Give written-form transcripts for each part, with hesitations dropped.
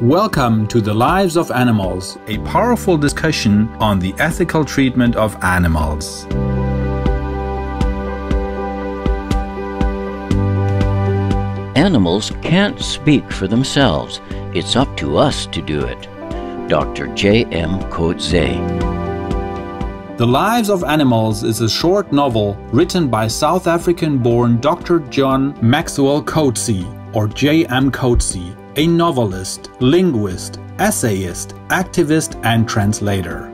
Welcome to The Lives of Animals, a powerful discussion on the ethical treatment of animals. Animals can't speak for themselves. It's up to us to do it. Dr. J.M. Coetzee. The Lives of Animals is a short novel written by South African-born Dr. John Maxwell Coetzee, or J.M. Coetzee, a novelist, linguist, essayist, activist, and translator.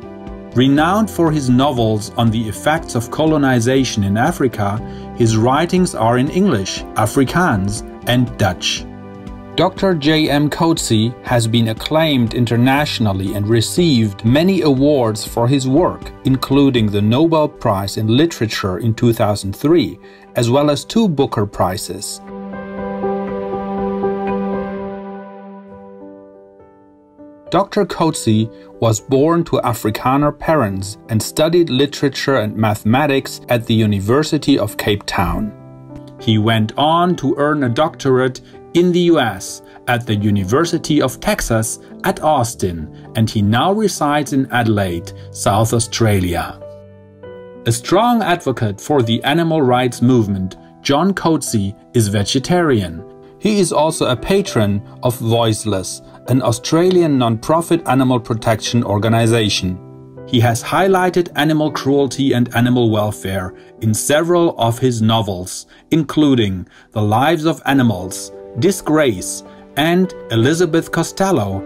Renowned for his novels on the effects of colonization in Africa, his writings are in English, Afrikaans, and Dutch. Dr. J.M. Coetzee has been acclaimed internationally and received many awards for his work, including the Nobel Prize in Literature in 2003, as well as 2 Booker Prizes. Dr. Coetzee was born to Afrikaner parents and studied literature and mathematics at the University of Cape Town. He went on to earn a doctorate in the US at the University of Texas at Austin, and he now resides in Adelaide, South Australia. A strong advocate for the animal rights movement, John Coetzee is vegetarian. He is also a patron of Voiceless, an Australian non-profit animal protection organization. He has highlighted animal cruelty and animal welfare in several of his novels, including The Lives of Animals, Disgrace, and Elizabeth Costello.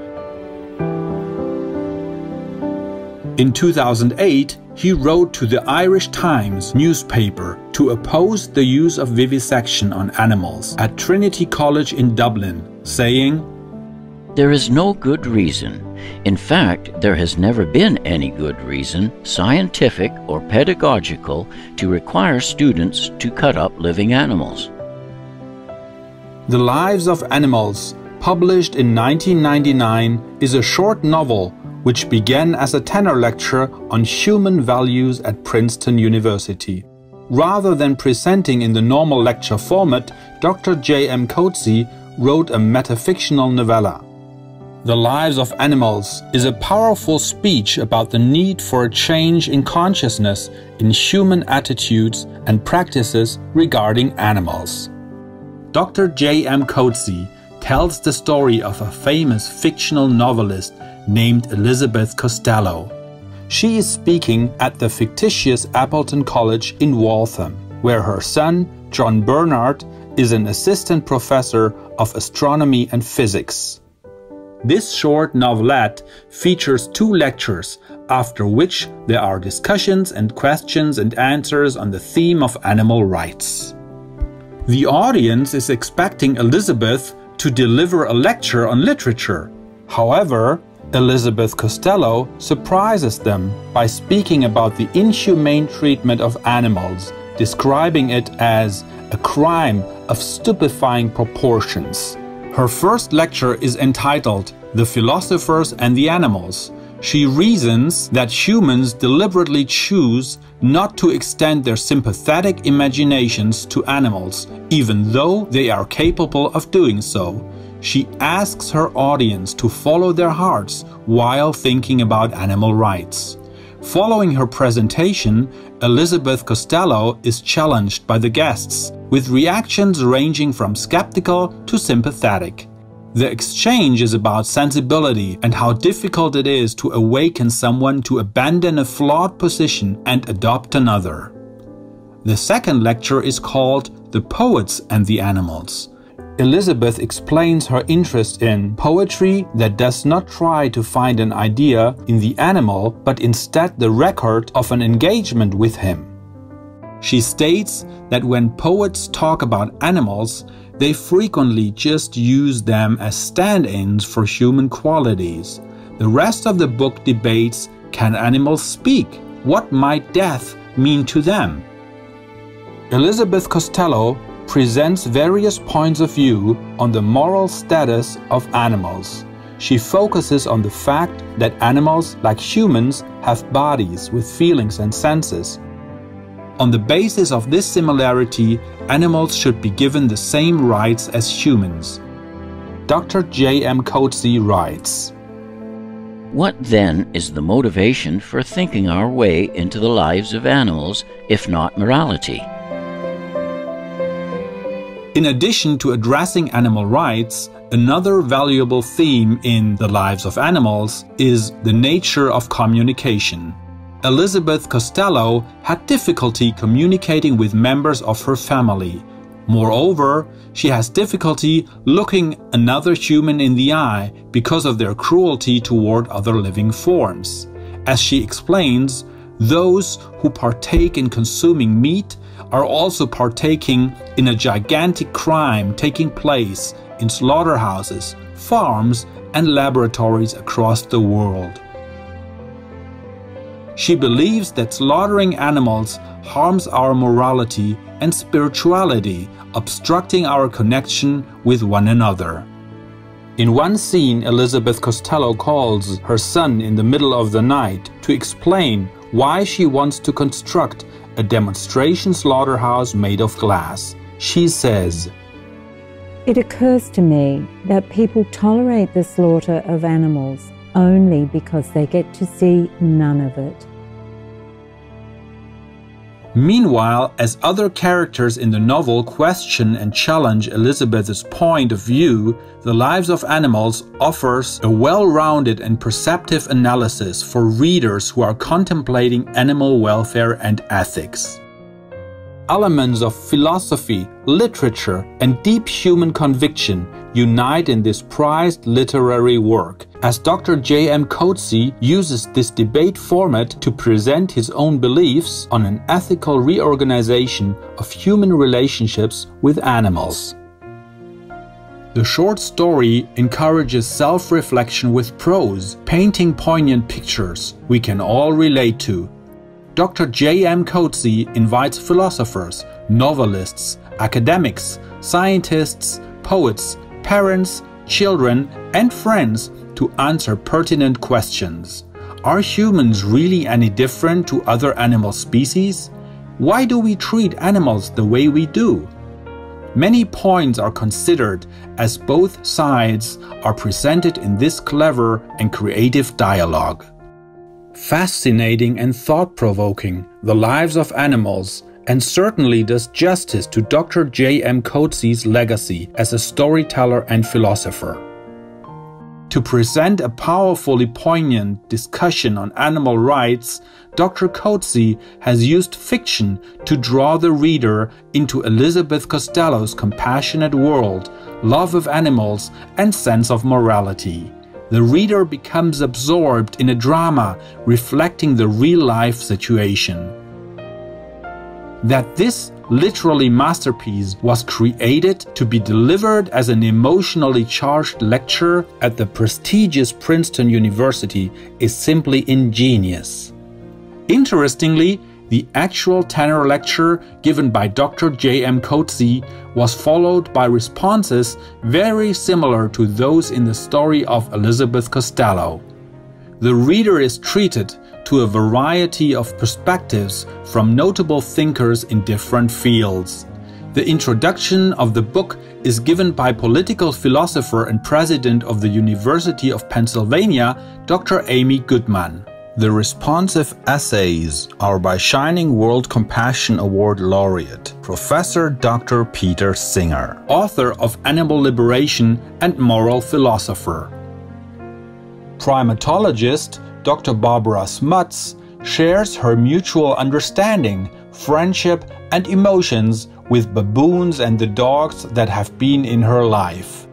In 2008, he wrote to the Irish Times newspaper to oppose the use of vivisection on animals at Trinity College in Dublin, saying, "There is no good reason. In fact, there has never been any good reason, scientific or pedagogical, to require students to cut up living animals." The Lives of Animals, published in 1999, is a short novel which began as a tenor lecture on human values at Princeton University. Rather than presenting in the normal lecture format, Dr. J.M. Coetzee wrote a metafictional novella. The Lives of Animals is a powerful speech about the need for a change in consciousness in human attitudes and practices regarding animals. Dr. J.M. Coetzee tells the story of a famous fictional novelist named Elizabeth Costello. She is speaking at the fictitious Appleton College in Waltham, where her son, John Bernard, is an assistant professor of astronomy and physics. This short novelette features 2 lectures, after which there are discussions and questions and answers on the theme of animal rights. The audience is expecting Elizabeth to deliver a lecture on literature. However, Elizabeth Costello surprises them by speaking about the inhumane treatment of animals, describing it as a crime of stupefying proportions. Her first lecture is entitled "The Philosophers and the Animals." She reasons that humans deliberately choose not to extend their sympathetic imaginations to animals, even though they are capable of doing so. She asks her audience to follow their hearts while thinking about animal rights. Following her presentation, Elizabeth Costello is challenged by the guests, with reactions ranging from skeptical to sympathetic. The exchange is about sensibility and how difficult it is to awaken someone to abandon a flawed position and adopt another. The second lecture is called "The Poets and the Animals." Elizabeth explains her interest in poetry that does not try to find an idea in the animal, but instead the record of an engagement with him. She states that when poets talk about animals, they frequently just use them as stand-ins for human qualities. The rest of the book debates, can animals speak? What might death mean to them? Elizabeth Costello presents various points of view on the moral status of animals. She focuses on the fact that animals, like humans, have bodies with feelings and senses. On the basis of this similarity, animals should be given the same rights as humans. Dr. J.M. Coetzee writes, What then is the motivation for thinking our way into the lives of animals, if not morality? In addition to addressing animal rights, another valuable theme in The Lives of Animals is the nature of communication. Elizabeth Costello had difficulty communicating with members of her family. Moreover, she has difficulty looking another human in the eye because of their cruelty toward other living forms. As she explains, those who partake in consuming meat are also partaking in a gigantic crime taking place in slaughterhouses, farms, and laboratories across the world. She believes that slaughtering animals harms our morality and spirituality, obstructing our connection with one another. In one scene, Elizabeth Costello calls her son in the middle of the night to explain why she wants to construct a demonstration slaughterhouse made of glass. She says, "It occurs to me that people tolerate the slaughter of animals only because they get to see none of it." Meanwhile, as other characters in the novel question and challenge Elizabeth's point of view, The Lives of Animals offers a well-rounded and perceptive analysis for readers who are contemplating animal welfare and ethics. Elements of philosophy, literature, and deep human conviction unite in this prized literary work, as Dr. J.M. Coetzee uses this debate format to present his own beliefs on an ethical reorganization of human relationships with animals. The short story encourages self-reflection with prose, painting poignant pictures we can all relate to. Dr. J.M. Coetzee invites philosophers, novelists, academics, scientists, poets, parents, children, and friends to answer pertinent questions. Are humans really any different to other animal species? Why do we treat animals the way we do? Many points are considered as both sides are presented in this clever and creative dialogue. Fascinating and thought-provoking, The Lives of Animals, and certainly does justice to Dr. J.M. Coetzee's legacy as a storyteller and philosopher. To present a powerfully poignant discussion on animal rights, Dr. Coetzee has used fiction to draw the reader into Elizabeth Costello's compassionate world, love of animals, and sense of morality. The reader becomes absorbed in a drama reflecting the real-life situation. That this literary masterpiece was created to be delivered as an emotionally charged lecture at the prestigious Princeton University is simply ingenious. Interestingly, the actual tenor lecture given by Dr. J.M. Coetzee was followed by responses very similar to those in the story of Elizabeth Costello. The reader is treated to a variety of perspectives from notable thinkers in different fields. The introduction of the book is given by political philosopher and president of the University of Pennsylvania, Dr. Amy Goodman. The responsive essays are by Shining World Compassion Award laureate, Professor Dr. Peter Singer, author of Animal Liberation and Moral Philosopher. Primatologist Dr. Barbara Smuts shares her mutual understanding, friendship, and emotions with baboons and the dogs that have been in her life.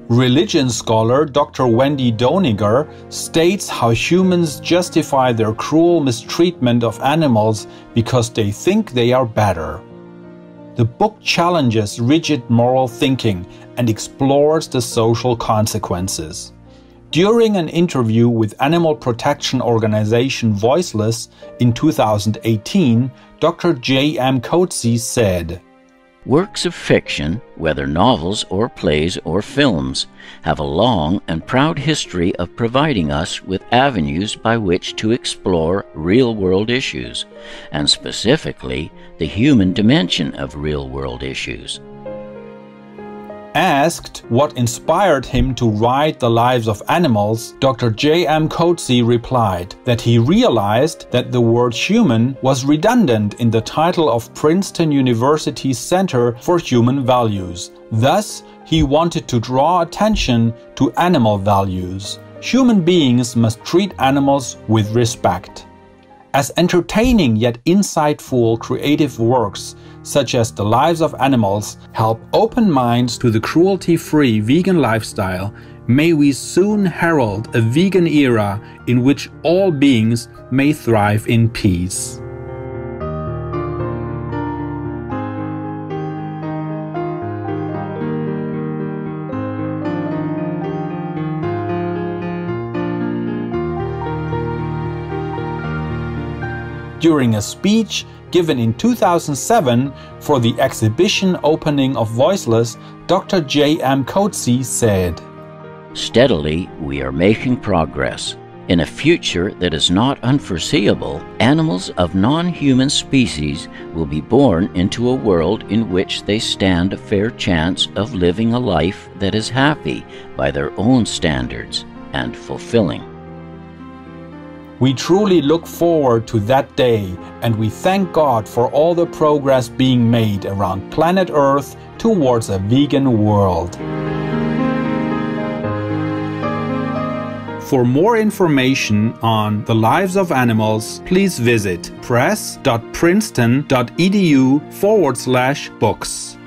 Religion scholar Dr. Wendy Doniger states how humans justify their cruel mistreatment of animals because they think they are better. The book challenges rigid moral thinking and explores the social consequences. During an interview with animal protection organization Voiceless in 2018, Dr. J.M. Coetzee said, Works of fiction, whether novels or plays or films, have a long and proud history of providing us with avenues by which to explore real-world issues, and specifically the human dimension of real-world issues. asked what inspired him to write The Lives of Animals, Dr. J.M. Coetzee replied that he realized that the word human was redundant in the title of Princeton University's Center for Human Values. Thus, he wanted to draw attention to animal values. Human beings must treat animals with respect. As entertaining yet insightful creative works such as The Lives of Animals help open minds to the cruelty-free vegan lifestyle, may we soon herald a vegan era in which all beings may thrive in peace. During a speech given in 2007 for the exhibition opening of Voiceless, Dr. J.M. Coetzee said, "Steadily, we are making progress. In a future that is not unforeseeable, animals of non-human species will be born into a world in which they stand a fair chance of living a life that is happy by their own standards and fulfilling." We truly look forward to that day, and we thank God for all the progress being made around planet Earth towards a vegan world. For more information on the lives of animals, please visit press.princeton.edu/books.